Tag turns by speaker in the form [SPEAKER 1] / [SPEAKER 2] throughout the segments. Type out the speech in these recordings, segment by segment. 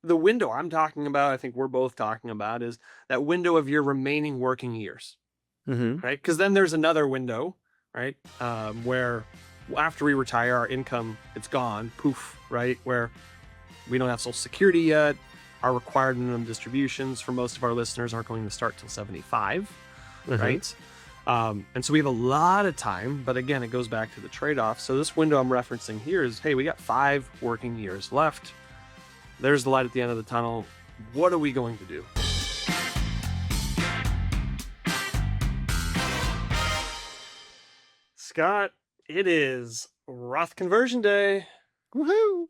[SPEAKER 1] the window I'm talking about, I think we're both talking about, is that window of your remaining working years,
[SPEAKER 2] Mm-hmm.
[SPEAKER 1] right? Because then there's another window, right, where after we retire, our income it's gone, poof, right? Where we don't have Social Security yet. Our required minimum distributions for most of our listeners aren't going to start till 75,
[SPEAKER 2] Mm-hmm.
[SPEAKER 1] right? And so we have a lot of time, but again, it goes back to the trade-off. So this window I'm referencing here is, hey, we got 5 working years left. There's the light at the end of the tunnel. What are we going to do? Scott, it is Roth conversion day.
[SPEAKER 2] Woohoo!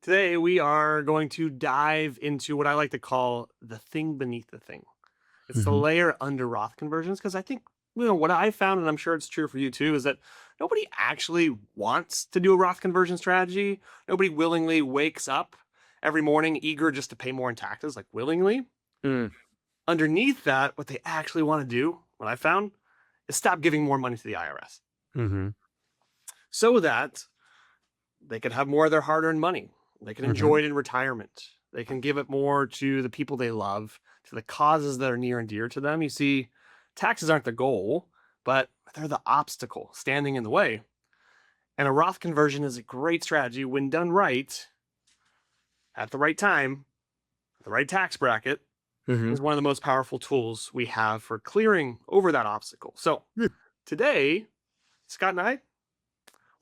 [SPEAKER 1] Today we are going to dive into what I like to call the thing beneath the thing. It's the
[SPEAKER 2] Mm-hmm.
[SPEAKER 1] layer under Roth conversions, because I think, what I found, and I'm sure it's true for you too, is that nobody actually wants to do a Roth conversion strategy. Nobody willingly wakes up every morning eager just to pay more in taxes, like willingly.
[SPEAKER 2] Mm.
[SPEAKER 1] Underneath that, what they actually want to do, what I found, is stop giving more money to the IRS
[SPEAKER 2] Mm-hmm.
[SPEAKER 1] so that they can have more of their hard-earned money. They can
[SPEAKER 2] Mm-hmm.
[SPEAKER 1] enjoy it in retirement. They can give it more to the people they love, to the causes that are near and dear to them. You see, taxes aren't the goal, but they're the obstacle standing in the way. And a Roth conversion is a great strategy when done right, at the right time, the right tax bracket,
[SPEAKER 2] Mm-hmm.
[SPEAKER 1] is one of the most powerful tools we have for clearing over that obstacle. So today, Scott and I,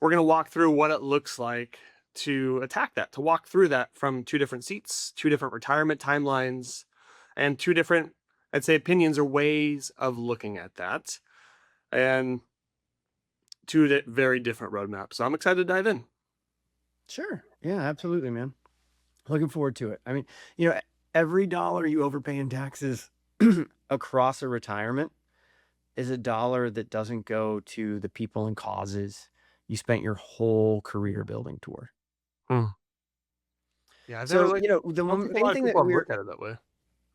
[SPEAKER 1] we're going to walk through what it looks like to attack that, to walk through that from 2 different seats, 2 different retirement timelines, and 2 different, I'd say, opinions or ways of looking at that, and 2 very different roadmaps. So I'm excited to dive in.
[SPEAKER 2] Sure. Yeah, absolutely, man. Looking forward to it. I mean, every dollar you overpay in taxes across a retirement is a dollar that doesn't go to the people and causes you spent your whole career building toward.
[SPEAKER 1] Hmm. Yeah, I've never
[SPEAKER 2] So,
[SPEAKER 1] like.
[SPEAKER 2] the
[SPEAKER 1] I don't think a
[SPEAKER 2] main
[SPEAKER 1] lot of
[SPEAKER 2] thing
[SPEAKER 1] people
[SPEAKER 2] that
[SPEAKER 1] have
[SPEAKER 2] we're
[SPEAKER 1] looked at it that way.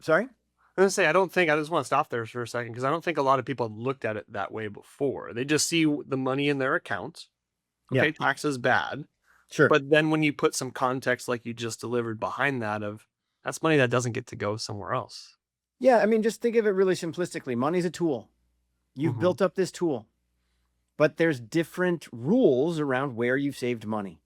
[SPEAKER 2] sorry?
[SPEAKER 1] I was gonna say, I just want to stop there for a second, because I don't think a lot of people have looked at it that way before. They just see the money in their account.
[SPEAKER 2] Yeah,
[SPEAKER 1] Okay, taxes bad.
[SPEAKER 2] sure.
[SPEAKER 1] But then when you put some context like you just delivered behind that, of that's money that doesn't get to go somewhere else.
[SPEAKER 2] Yeah, I mean, just think of it really simplistically. Money's a tool. You've
[SPEAKER 1] Mhm.
[SPEAKER 2] built up this tool, but there's different rules around where you've saved money.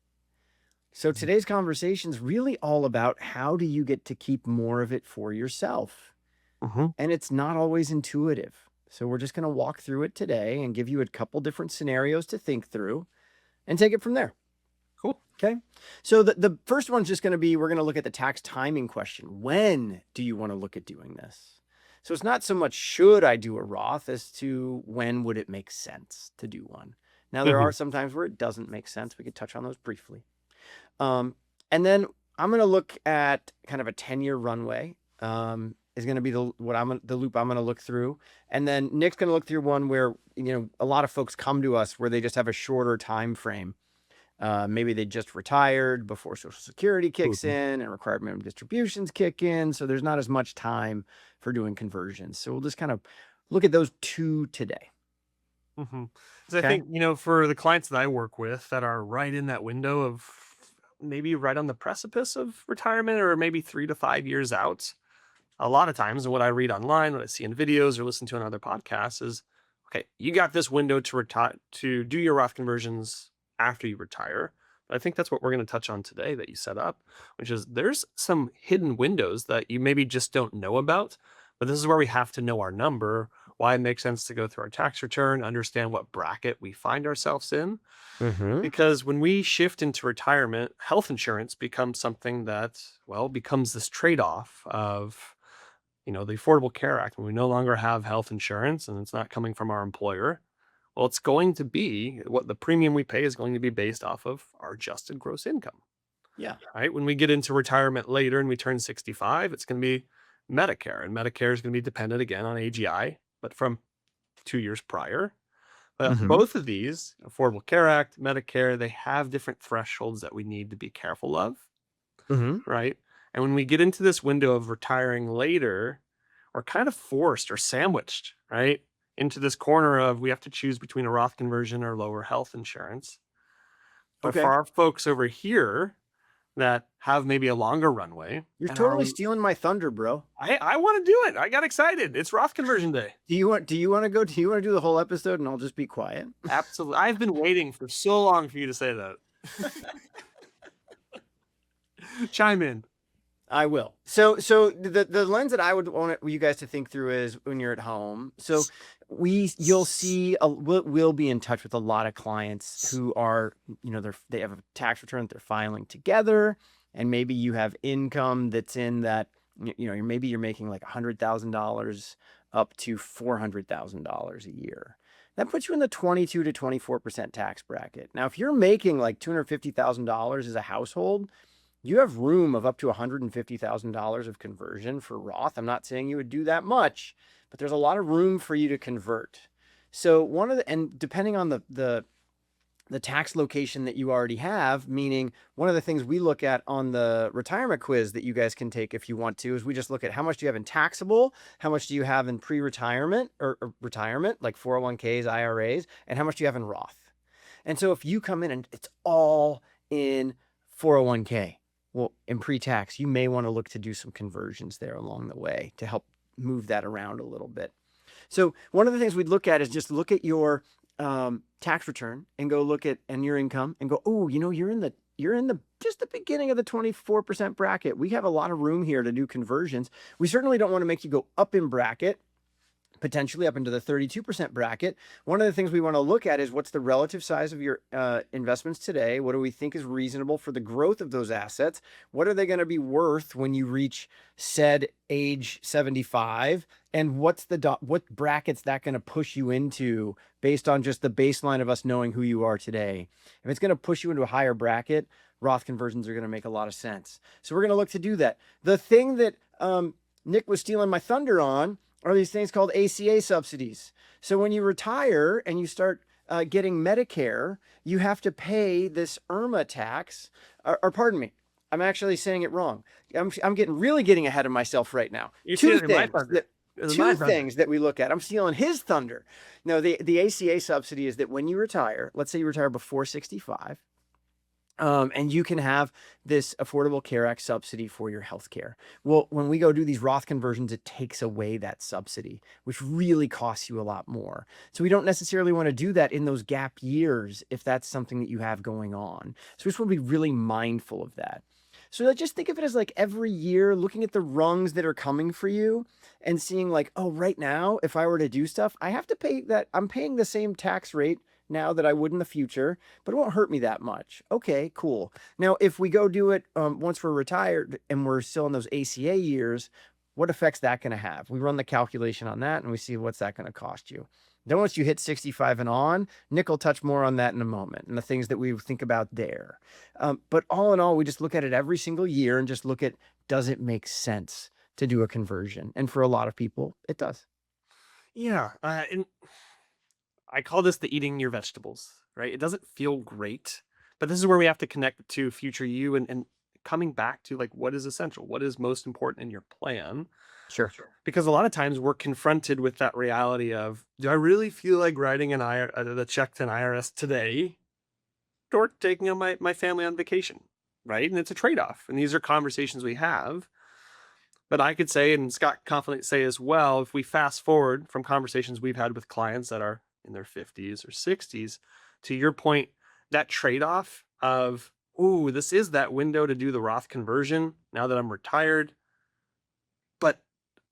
[SPEAKER 2] So
[SPEAKER 1] Mhm.
[SPEAKER 2] today's conversation is really all about how do you get to keep more of it for yourself?
[SPEAKER 1] Mhm.
[SPEAKER 2] And it's not always intuitive. So we're just going to walk through it today and give you a couple different scenarios to think through and take it from there.
[SPEAKER 1] Cool.
[SPEAKER 2] Okay. So the first one's just going to be we're going to look at the tax timing question. When do you want to look at doing this? So it's not so much should I do a Roth as to when would it make sense to do one. Now, there are
[SPEAKER 1] Mhm.
[SPEAKER 2] some times where it doesn't make sense. We could touch on those briefly. And then I'm going to look at kind of a 10-year runway. Is going to be the loop I'm going to look through, and then Nick's going to look through one where a lot of folks come to us where they just have a shorter time frame. Maybe they just retired before Social Security kicks
[SPEAKER 1] Mhm.
[SPEAKER 2] in and required minimum distributions kick in, so there's not as much time for doing conversions. So we'll just kind of look at those 2 today.
[SPEAKER 1] Mhm. 'Cause I
[SPEAKER 2] Okay.
[SPEAKER 1] think, for the clients that I work with that are right in that window of maybe right on the precipice of retirement, or maybe 3 to 5 years out, a lot of times, and what I read online, what I see in videos or listen to on other podcasts is, okay, you got this window to retire, to do your Roth conversions after you retire. But I think that's what we're going to touch on today that you set up, which is there's some hidden windows that you maybe just don't know about. But this is where we have to know our number, why it makes sense to go through our tax return, understand what bracket we find ourselves in.
[SPEAKER 2] Mm-hmm.
[SPEAKER 1] Because when we shift into retirement, health insurance becomes something that, becomes this trade off of, the Affordable Care Act. When we no longer have health insurance and it's not coming from our employer, well, it's going to be what the premium we pay is going to be based off of our adjusted gross income,
[SPEAKER 2] Yeah.
[SPEAKER 1] right? When we get into retirement later and we turn 65, it's going to be Medicare, and Medicare is going to be dependent again on AGI, but from 2 years prior.
[SPEAKER 2] Mm-hmm.
[SPEAKER 1] Both of these, Affordable Care Act, Medicare, they have different thresholds that we need to be careful of,
[SPEAKER 2] Mm-hmm.
[SPEAKER 1] right? And when we get into this window of retiring later, we're kind of forced or sandwiched, right? Into this corner of we have to choose between a Roth conversion or lower health insurance. But for
[SPEAKER 2] Okay.
[SPEAKER 1] our folks over here, that have maybe a longer runway
[SPEAKER 2] You're
[SPEAKER 1] and
[SPEAKER 2] totally stealing my thunder, bro.
[SPEAKER 1] I want to do it. I got excited. It's Roth conversion day.
[SPEAKER 2] Do you want to do the whole episode and I'll just be quiet?
[SPEAKER 1] Absolutely. I've been waiting for so long for you to say that. Chime in.
[SPEAKER 2] I will. So the lens that I would want you guys to think through is when you're at home. So you'll see we'll be in touch with a lot of clients who are, they have a tax return that they're filing together, and maybe you have income that's in that, maybe you're making like $100,000 up to $400,000 a year. That puts you in the 22 to 24% tax bracket. Now, if you're making like $250,000 as a household, you have room of up to $150,000 of conversion for Roth. I'm not saying you would do that much, but there's a lot of room for you to convert. So and depending on the tax location that you already have, meaning one of the things we look at on the retirement quiz that you guys can take if you want to, is we just look at how much do you have in taxable, how much do you have in pre-retirement or retirement, like 401ks, IRAs, and how much do you have in Roth. And so if you come in and it's all in 401k, well, in pre-tax, you may want to look to do some conversions there along the way to help move that around a little bit. So one of the things we'd look at is just look at your tax return and go look at your income and go, oh, you're in the just the beginning of the 24% bracket. We have a lot of room here to do conversions. We certainly don't want to make you go up in bracket, potentially up into the 32% bracket. One of the things we want to look at is what's the relative size of your investments today? What do we think is reasonable for the growth of those assets? What are they going to be worth when you reach said age 75? And what bracket's that going to push you into based on just the baseline of us knowing who you are today? If it's going to push you into a higher bracket, Roth conversions are going to make a lot of sense. So we're going to look to do that. The thing that Nick was stealing my thunder on are these things called ACA subsidies. So when you retire and you start getting Medicare, you have to pay this IRMAA tax, or pardon me, I'm actually saying it wrong. I'm getting ahead of myself right now. Two things that we look at. I'm stealing his thunder. No, the ACA subsidy is that when you retire, let's say you retire before 65, and you can have this Affordable Care Act subsidy for your health care. Well, when we go do these Roth conversions, it takes away that subsidy, which really costs you a lot more. So we don't necessarily want to do that in those gap years if that's something that you have going on. So we just want to be really mindful of that. So just think of it as like every year looking at the rungs that are coming for you and seeing like, oh, right now, if I were to do stuff, I have to pay that. I'm paying the same tax rate now that I would in the future, but it won't hurt me that much. Okay, cool. Now, if we go do it once we're retired and we're still in those ACA years, what effect's that going to have? We run the calculation on that and we see what's that going to cost you. Then once you hit 65 and on, Nick will touch more on that in a moment and the things that we think about there. But all in all, we just look at it every single year and just look at, does it make sense to do a conversion? And for a lot of people, it does.
[SPEAKER 1] Yeah. And I call this the eating your vegetables, right? It doesn't feel great, but this is where we have to connect to future you and coming back to like what is essential, what is most important in your plan.
[SPEAKER 2] Sure.
[SPEAKER 1] Because a lot of times we're confronted with that reality of, do I really feel like writing the check to an IRS today or taking my family on vacation, right? And it's a trade-off. And these are conversations we have. But I could say, and Scott confidently say as well, if we fast forward from conversations we've had with clients that are in their 50s or 60s, to your point, that trade-off of, ooh, this is that window to do the Roth conversion now that I'm retired, but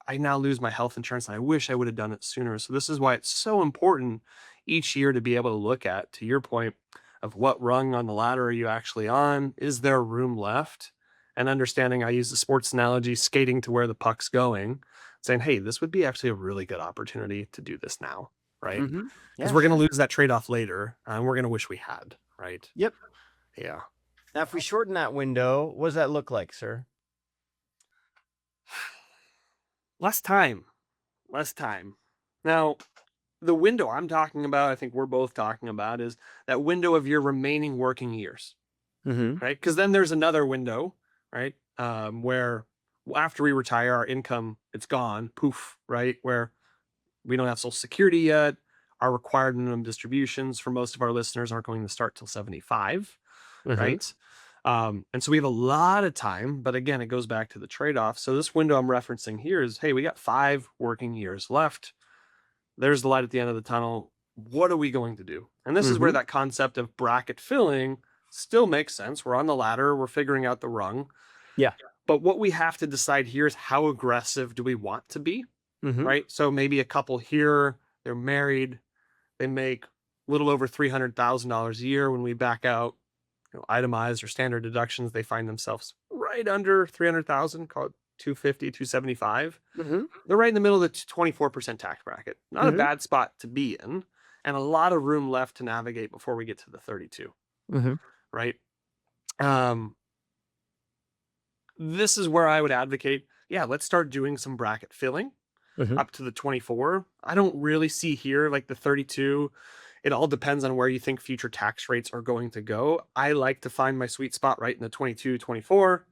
[SPEAKER 1] I now lose my health insurance and I wish I would have done it sooner. So this is why it's so important each year to be able to look at, to your point, of what rung on the ladder are you actually on? Is there room left? And understanding, I use the sports analogy, skating to where the puck's going, saying, hey, this would be actually a really good opportunity to do this now, right? Because we're going to lose that trade-off later, and we're going to wish we had, right?
[SPEAKER 2] Yep.
[SPEAKER 1] Yeah.
[SPEAKER 2] Now, if we shorten that window, what does that look like, sir?
[SPEAKER 1] Less time. Now, the window I'm talking about, I think we're both talking about, is that window of your remaining working years, right? Because then there's another window, right? Where after we retire, our income, it's gone, poof, right? Where we don't have Social Security yet. Our required minimum distributions for most of our listeners aren't going to start till 75, right? And so we have a lot of time, but again, it goes back to the trade-off. So this window I'm referencing here is, hey, we got 5 working years left. There's the light at the end of the tunnel. What are we going to do? And this is where
[SPEAKER 2] Mm-hmm.
[SPEAKER 1] that concept of bracket filling still makes sense. We're on the ladder, we're figuring out the rung.
[SPEAKER 2] Yeah.
[SPEAKER 1] But what we have to decide here is how aggressive do we want to be,
[SPEAKER 2] Mm-hmm.
[SPEAKER 1] right? So maybe a couple here, they're married, they make a little over $300,000 a year. When we back out, itemized or standard deductions, they find themselves right under 300,000, call it 250, 275.
[SPEAKER 2] Mm-hmm.
[SPEAKER 1] They're right in the middle of the 24% tax bracket. Not a
[SPEAKER 2] Mm-hmm.
[SPEAKER 1] bad spot to be in, and a lot of room left to navigate before we get to the 32,
[SPEAKER 2] Mm-hmm.
[SPEAKER 1] right? Um, this is where I would advocate, yeah, let's start doing some bracket filling
[SPEAKER 2] Mm-hmm.
[SPEAKER 1] up to the 24. I don't really see here like the 32. It all depends on where you think future tax rates are going to go. I like to find my sweet spot right in the 22, 24.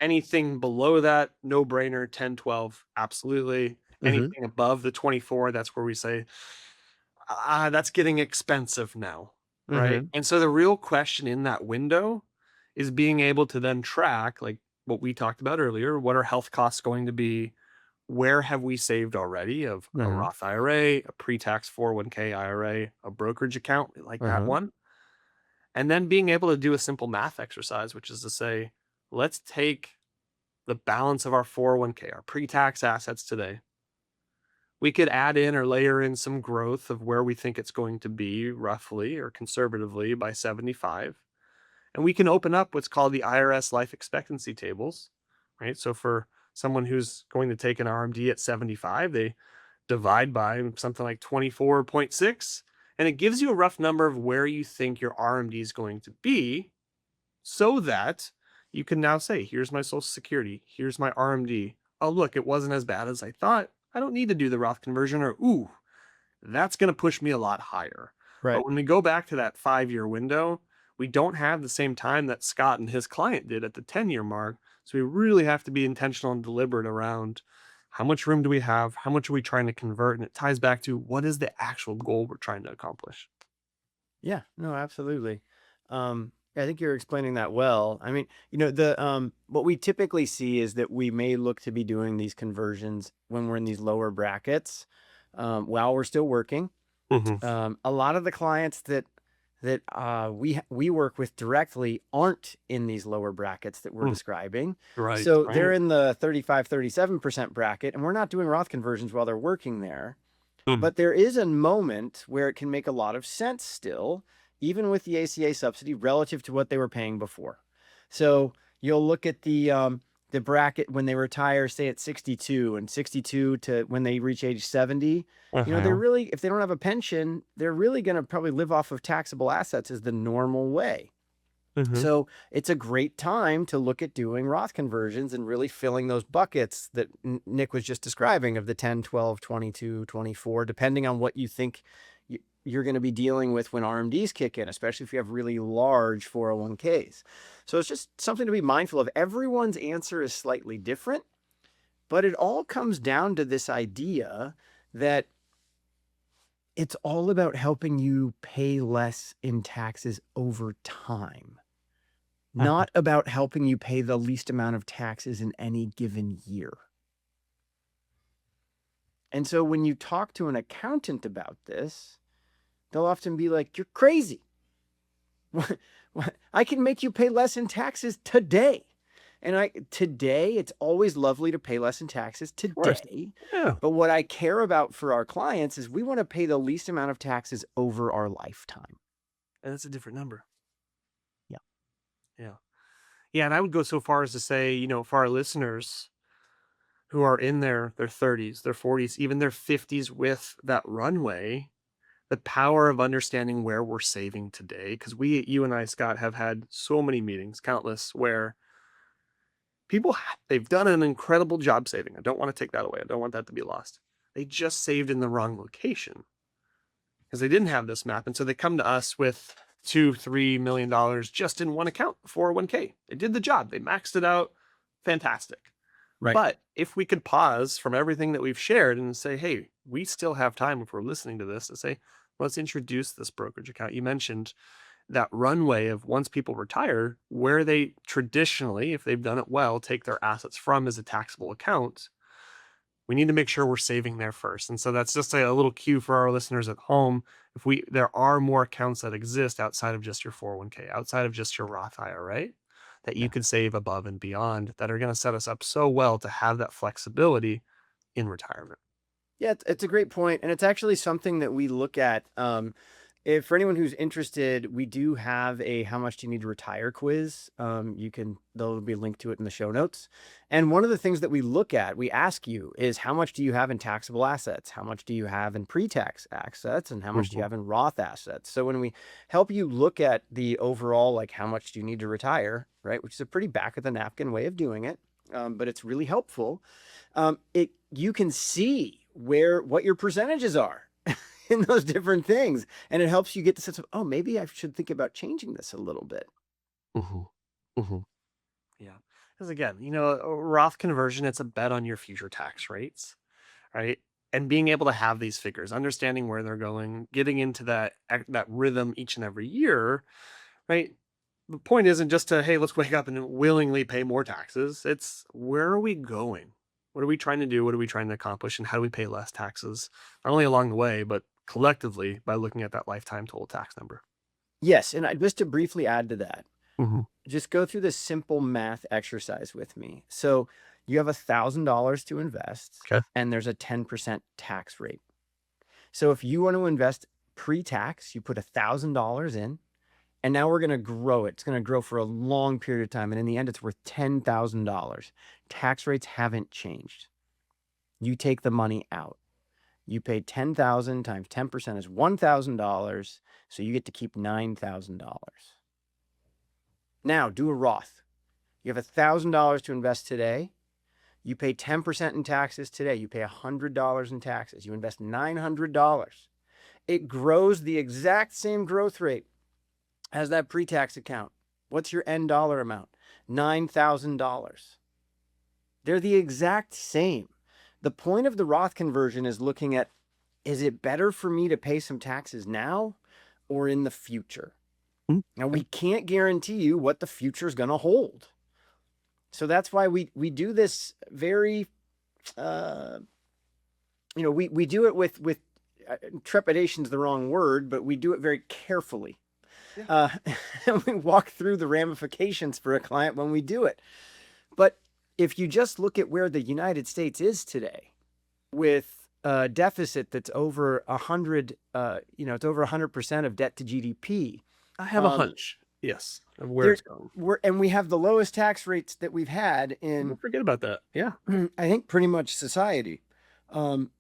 [SPEAKER 1] Anything below that, no brainer, 10, 12, absolutely.
[SPEAKER 2] Mm-hmm.
[SPEAKER 1] Anything above the 24, that's where we say, that's getting expensive now, right?
[SPEAKER 2] Mm-hmm.
[SPEAKER 1] And so the real question in that window is being able to then track, like what we talked about earlier, what are health costs going to be? Where have we saved already of a
[SPEAKER 2] Mm-hmm.
[SPEAKER 1] Roth IRA, a pre-tax 401k IRA, a brokerage account, we like that
[SPEAKER 2] Mm-hmm.
[SPEAKER 1] one. And then being able to do a simple math exercise, which is to say, let's take the balance of our 401k, our pre-tax assets today. We could add in or layer in some growth of where we think it's going to be roughly or conservatively by 75. And we can open up what's called the IRS life expectancy tables, right? So for someone who's going to take an RMD at 75, they divide by something like 24.6, and it gives you a rough number of where you think your RMD is going to be, so that you can now say, here's my social security, here's my RMD. Oh, look, it wasn't as bad as I thought. I don't need to do the Roth conversion, or ooh, that's going to push me a lot higher.
[SPEAKER 2] Right.
[SPEAKER 1] But when we go back to that 5 year window, we don't have the same time that Scott and his client did at the 10-year mark. So we really have to be intentional and deliberate around how much room do we have? How much are we trying to convert? And it ties back to what is the actual goal we're trying to accomplish?
[SPEAKER 2] Yeah, no, absolutely. I think you're explaining that well. I mean, the what we typically see is that we may look to be doing these conversions when we're in these lower brackets, while we're still working.
[SPEAKER 1] Mhm.
[SPEAKER 2] A lot of the clients that we work with directly aren't in these lower brackets that we're
[SPEAKER 1] Mm.
[SPEAKER 2] describing.
[SPEAKER 1] Right,
[SPEAKER 2] So they're
[SPEAKER 1] right.
[SPEAKER 2] in the 35-37% bracket, and we're not doing Roth conversions while they're working there.
[SPEAKER 1] Mm.
[SPEAKER 2] But there is a moment where it can make a lot of sense still, even with the ACA subsidy relative to what they were paying before. So you'll look at the bracket when they retire, say at 62, and 62 to when they reach age 70. They're
[SPEAKER 1] Uh-huh.
[SPEAKER 2] really, if they don't have a pension, they're really going to probably live off of taxable assets is the normal way.
[SPEAKER 1] Mhm.
[SPEAKER 2] So it's a great time to look at doing Roth conversions and really filling those buckets that Nick was just describing of the 10, 12, 22, 24, depending on what you think you're going to be dealing with when RMDs kick in, especially if you have really large 401ks. So it's just something to be mindful of. Everyone's answer is slightly different, but it all comes down to this idea that it's all about helping you pay less in taxes over time,
[SPEAKER 1] Uh-huh.
[SPEAKER 2] not about helping you pay the least amount of taxes in any given year. And so when you talk to an accountant about this, they'll often be like, you're crazy. I can make you pay less in taxes today. And today, it's always lovely to pay less in taxes
[SPEAKER 1] Of course.
[SPEAKER 2] today.
[SPEAKER 1] Yeah.
[SPEAKER 2] But what I care about for our clients is we want to pay the least amount of taxes over our lifetime.
[SPEAKER 1] And that's a different number.
[SPEAKER 2] Yeah.
[SPEAKER 1] Yeah. Yeah, and I would go so far as to say, for our listeners who are in their 30s, their 40s, even their 50s with that runway, the power of understanding where we're saving today, because you and I, Scott, have had so many meetings, countless, where they've done an incredible job saving. I don't want to take that away. I don't want that to be lost. They just saved in the wrong location because they didn't have this map. And so they come to us with $2-3 million just in one account, 401k. They did the job. They maxed it out. Fantastic.
[SPEAKER 2] Right.
[SPEAKER 1] But if we could pause from everything that we've shared and say, hey, we still have time if we're listening to this to say, let's introduce this brokerage account. You mentioned that runway of once people retire, where they traditionally, if they've done it well, take their assets from as a taxable account, we need to make sure we're saving there first. And so that's just a little cue for our listeners at home. If there are more accounts that exist outside of just your 401k, outside of just your Roth IRA, that you
[SPEAKER 2] Yeah.
[SPEAKER 1] could save above and beyond, that are going to set us up so well to have that flexibility in retirement.
[SPEAKER 2] Yeah, it's a great point, and it's actually something that we look at. If for anyone who's interested, we do have a "How much do you need to retire?" quiz. There'll be a link to it in the show notes. And one of the things that we look at, we ask you, is how much do you have in taxable assets? How much do you have in pre-tax assets? And how much do you
[SPEAKER 1] Mhm.
[SPEAKER 2] have in Roth assets? So when we help you look at the overall, like how much do you need to retire, right? Which is a pretty back of the napkin way of doing it, but it's really helpful. You can see what your percentages are in those different things, and it helps you get the sense of, oh, maybe I should think about changing this a little bit.
[SPEAKER 1] Mhm. Mhm. Yeah. Because again, a Roth conversion, it's a bet on your future tax rates, right? And being able to have these figures, understanding where they're going, getting into that rhythm each and every year, right? The point isn't just to, hey, let's wake up and willingly pay more taxes. It's where are we going? What are we trying to do? What are we trying to accomplish? And how do we pay less taxes? Not only along the way, but collectively by looking at that lifetime total tax number.
[SPEAKER 2] Yes, and just to briefly add to that,
[SPEAKER 1] Hmm.
[SPEAKER 2] just go through this simple math exercise with me. So you have $1,000 to invest,
[SPEAKER 1] Okay.
[SPEAKER 2] and there's a 10% tax rate. So if you want to invest pre-tax, you put $1,000 in, and now we're going to grow it. It's going to grow for a long period of time, and in the end, it's worth $10,000. Tax rates haven't changed. You take the money out. You pay 10,000 times 10% is $1,000, so you get to keep $9,000. Now, do a Roth. You have $1,000 to invest today. You pay 10% in taxes today. You pay $100 in taxes. You invest $900. It grows the exact same growth rate as that pre-tax account. What's your end dollar amount? $9,000. They're the exact same. The point of the Roth conversion is looking at, is it better for me to pay some taxes now or in the future?
[SPEAKER 1] Mm,
[SPEAKER 2] Now,
[SPEAKER 1] okay.
[SPEAKER 2] we can't guarantee you what the future is going to hold. So that's why we do this very, uh, we do it with trepidation is the wrong word, but we do it very carefully.
[SPEAKER 1] Yeah.
[SPEAKER 2] Uh, and we walk through the ramifications for a client when we do it. But if you just look at where the United States is today, with a deficit that's over 100, it's over 100% of debt to GDP.
[SPEAKER 1] I have a hunch, yes, of where
[SPEAKER 2] There,
[SPEAKER 1] it's going.
[SPEAKER 2] and we have the lowest tax rates that we've had
[SPEAKER 1] Don't
[SPEAKER 2] in,
[SPEAKER 1] forget about that. Yeah.
[SPEAKER 2] I think, pretty much society. Um,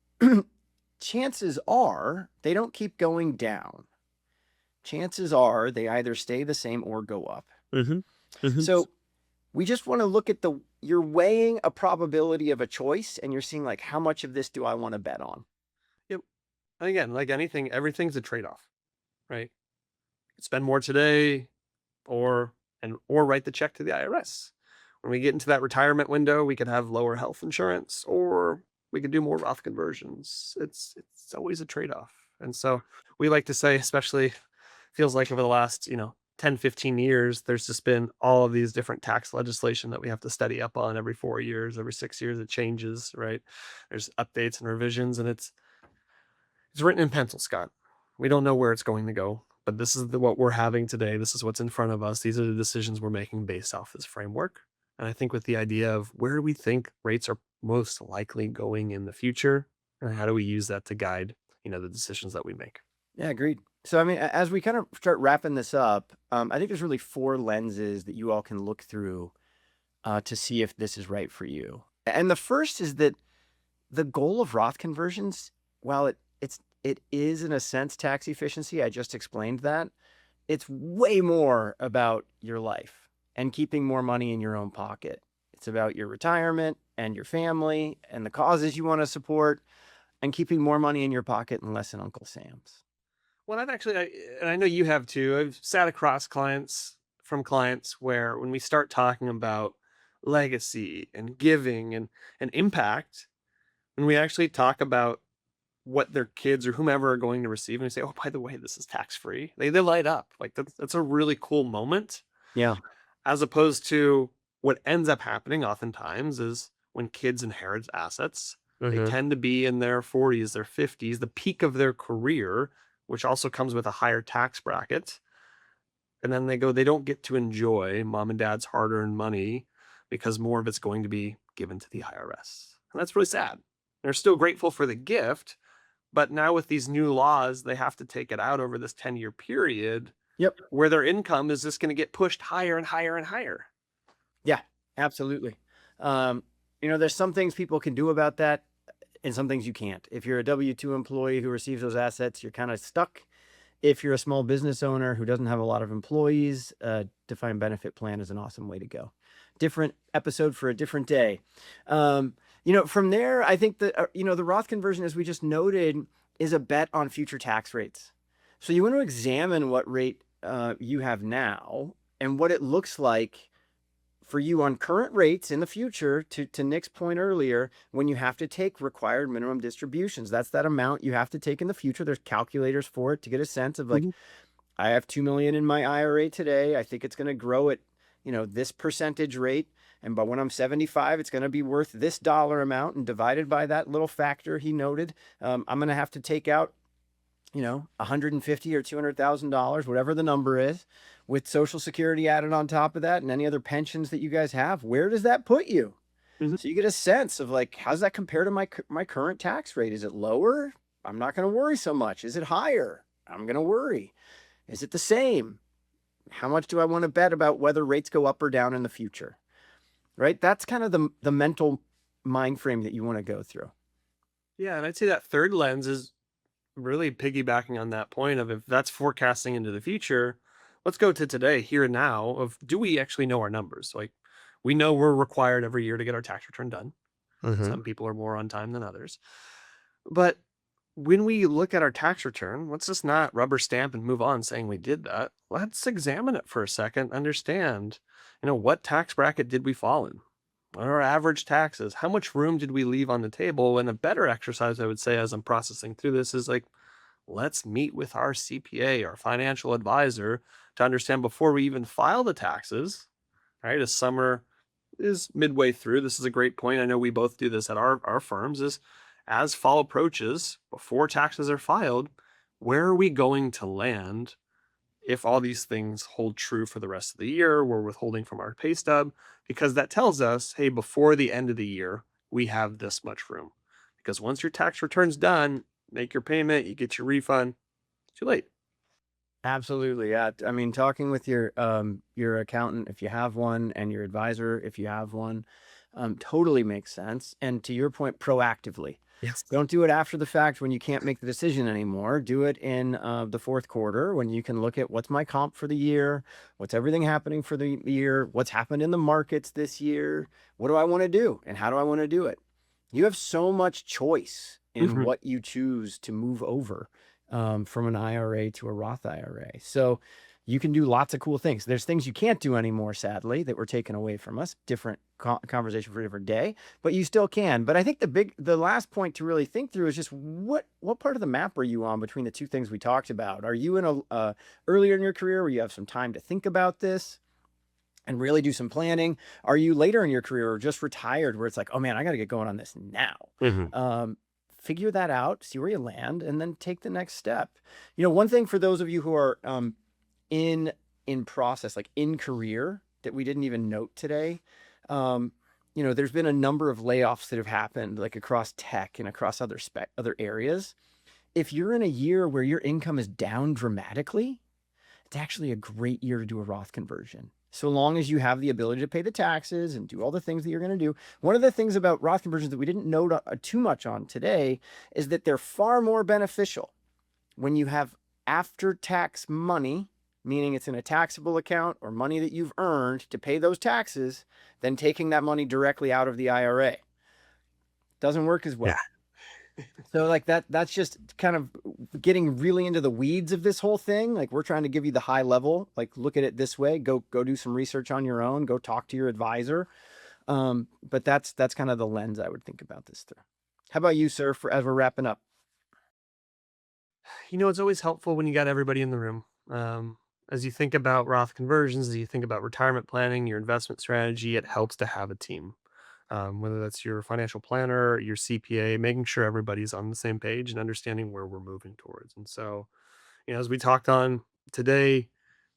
[SPEAKER 2] chances are they don't keep going down. Chances are they either stay the same or go up.
[SPEAKER 1] Hmm. Hmm.
[SPEAKER 2] So we just want to look at you're weighing a probability of a choice, and you're seeing like, how much of this do I want to bet on?
[SPEAKER 1] Yep. And again, like anything, everything's a trade-off, right? Spend more today, or write the check to the IRS. When we get into that retirement window, we could have lower health insurance, or we could do more Roth conversions. It's always a trade-off. And so we like to say, especially feels like over the last, 10, 15 years, there's just been all of these different tax legislation that we have to study up on every 4 years, every 6 years, it changes, right? There's updates and revisions, and it's written in pencil, Scott. We don't know where it's going to go, but this is what we're having today. This is what's in front of us. These are the decisions we're making based off this framework. And I think with the idea of where do we think rates are most likely going in the future, and how do we use that to guide, the decisions that we make.
[SPEAKER 2] Yeah, agreed. So, I mean, as we kind of start wrapping this up, I think there's really four lenses that you all can look through to see if this is right for you. And the first is that the goal of Roth conversions, while it is in a sense tax efficiency, I just explained that, it's way more about your life and keeping more money in your own pocket. It's about your retirement and your family and the causes you want to support and keeping more money in your pocket and less in Uncle Sam's.
[SPEAKER 1] Well, and I know you have too. I've sat across clients where when we start talking about legacy and giving and impact, when we actually talk about what their kids or whomever are going to receive, and they say, "Oh, by the way, this is tax free." They light up. Like that's a really cool moment,
[SPEAKER 2] Yeah.
[SPEAKER 1] as opposed to what ends up happening oftentimes is when kids inherit assets, they
[SPEAKER 2] Mm-hmm.
[SPEAKER 1] tend to be in their 40s, their 50s, the peak of their career, which also comes with a higher tax bracket. And then they don't get to enjoy mom and dad's hard earned money because more of it's going to be given to the IRS. And that's really sad. They're still grateful for the gift, but now with these new laws, they have to take it out over this 10-year period
[SPEAKER 2] Yep.
[SPEAKER 1] where their income is just going to get pushed higher and higher and higher.
[SPEAKER 2] Yeah, absolutely. Um, there's some things people can do about that and some things you can't. If you're a W-2 employee who receives those assets, you're kind of stuck. If you're a small business owner who doesn't have a lot of employees, defined benefit plan is an awesome way to go. Different episode for a different day. From there, I think that, the Roth conversion, as we just noted, is a bet on future tax rates. So you want to examine what rate you have now and what it looks like for you on current rates in the future, to Nick's point earlier, when you have to take required minimum distributions. That's that amount you have to take in the future. There's calculators for it to get a sense of, like,
[SPEAKER 1] Mhm.
[SPEAKER 2] I have 2 million in my IRA today. I think it's going to grow at, this percentage rate. And by when I'm 75, it's going to be worth this dollar amount, and divided by that little factor he noted, I'm going to have to take out, 150 or $200,000, whatever the number is, with Social Security added on top of that and any other pensions that you guys have. Where does that put you?
[SPEAKER 1] Mhm.
[SPEAKER 2] So you get a sense of, like, how does that compare to my current tax rate? Is it lower? I'm not going to worry so much. Is it higher? I'm going to worry. Is it the same? How much do I want to bet about whether rates go up or down in the future? Right? That's kind of the mental mind frame that you want to go through.
[SPEAKER 1] Yeah, and I'd say that third lens is really piggybacking on that point of, if that's forecasting into the future, let's go to today, here and now, of, do we actually know our numbers? Like, we know we're required every year to get our tax return done.
[SPEAKER 2] Mm-hmm.
[SPEAKER 1] Some people are more on time than others. But when we look at our tax return, let's just not rubber stamp and move on saying we did that. Let's examine it for a second, understand, what tax bracket did we fall in? What are our average taxes? How much room did we leave on the table? And a better exercise, I would say, as I'm processing through this, is like, let's meet with our CPA, our financial advisor, to understand before we even file the taxes. Right, as summer is midway through, this is a great point. I know we both do this at our firms, is as fall approaches, before taxes are filed, where are we going to land if all these things hold true for the rest of the year? We're withholding from our pay stub, because that tells us, hey, before the end of the year, we have this much room. Because once your tax return's done, make your payment, you get your refund, too late.
[SPEAKER 2] Absolutely. Yeah. I mean, talking with your accountant, if you have one, and your advisor, if you have one, totally makes sense. And to your point, proactively.
[SPEAKER 1] Yes.
[SPEAKER 2] Don't do it after the fact when you can't make the decision anymore. Do it in the fourth quarter, when you can look at what's my comp for the year, what's everything happening for the year, what's happened in the markets this year, what do I want to do, and how do I want to do it? You have so much choice in
[SPEAKER 1] Mhm.
[SPEAKER 2] what you choose to move over from an IRA to a Roth IRA. So you can do lots of cool things. There's things you can't do anymore, sadly, that were taken away from us. Different conversation for a different day, but you still can. But I think the last point to really think through is just what part of the map are you on between the two things we talked about? Are you in a earlier in your career where you have some time to think about this and really do some planning? Are you later in your career or just retired where it's like, oh man, I got to get going on this now?
[SPEAKER 1] Mhm.
[SPEAKER 2] Figure that out, see where you land, and then take the next step. One thing for those of you who are in process, like in career, that we didn't even note today, there's been a number of layoffs that have happened, like across tech and across other areas. If you're in a year where your income is down dramatically, it's actually a great year to do a Roth conversion. So long as you have the ability to pay the taxes and do all the things that you're going to do. One of the things about Roth conversions that we didn't note too much on today is that they're far more beneficial when you have after-tax money, meaning it's in a taxable account or money that you've earned to pay those taxes, than taking that money directly out of the IRA. Doesn't work as
[SPEAKER 1] Yeah.
[SPEAKER 2] well. So like that's just kind of getting really into the weeds of this whole thing. Like, we're trying to give you the high level, like, look at it this way, go do some research on your own, go talk to your advisor. But that's kind of the lens I would think about this through. How about you, sir, as we're wrapping up?
[SPEAKER 1] It's always helpful when you got everybody in the room. As you think about Roth conversions, as you think about retirement planning, your investment strategy, it helps to have a team. Whether that's your financial planner, your CPA, making sure everybody's on the same page and understanding where we're moving towards. And so, as we talked on today,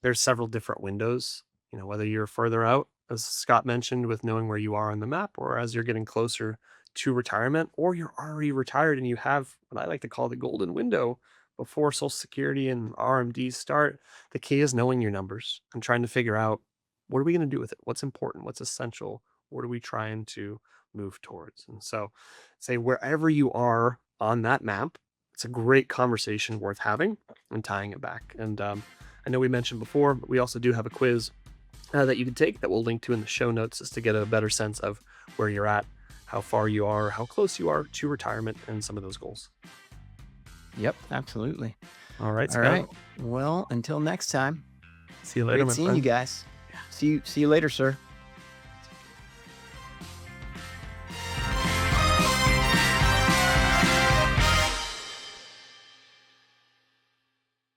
[SPEAKER 1] there's several different windows, whether you're further out, as Scott mentioned, with knowing where you are on the map, or as you're getting closer to retirement, or you're already retired and you have what I like to call the golden window before Social Security and RMDs start. The key is knowing your numbers and trying to figure out, what are we going to do with it? What's important? What's essential? What are we trying to move towards? And so, say wherever you are on that map, it's a great conversation worth having and tying it back. And I know we mentioned before, but we also do have a quiz that you can take that we'll link to in the show notes, just to get a better sense of where you're at, how far you are, how close you are to retirement, and some of those goals.
[SPEAKER 2] Yep, absolutely.
[SPEAKER 1] All right,
[SPEAKER 2] All
[SPEAKER 1] Scott.
[SPEAKER 2] right. Well, until next time.
[SPEAKER 1] See you later,
[SPEAKER 2] Great
[SPEAKER 1] my
[SPEAKER 2] seeing
[SPEAKER 1] friend.
[SPEAKER 2] you guys. See you later, sir.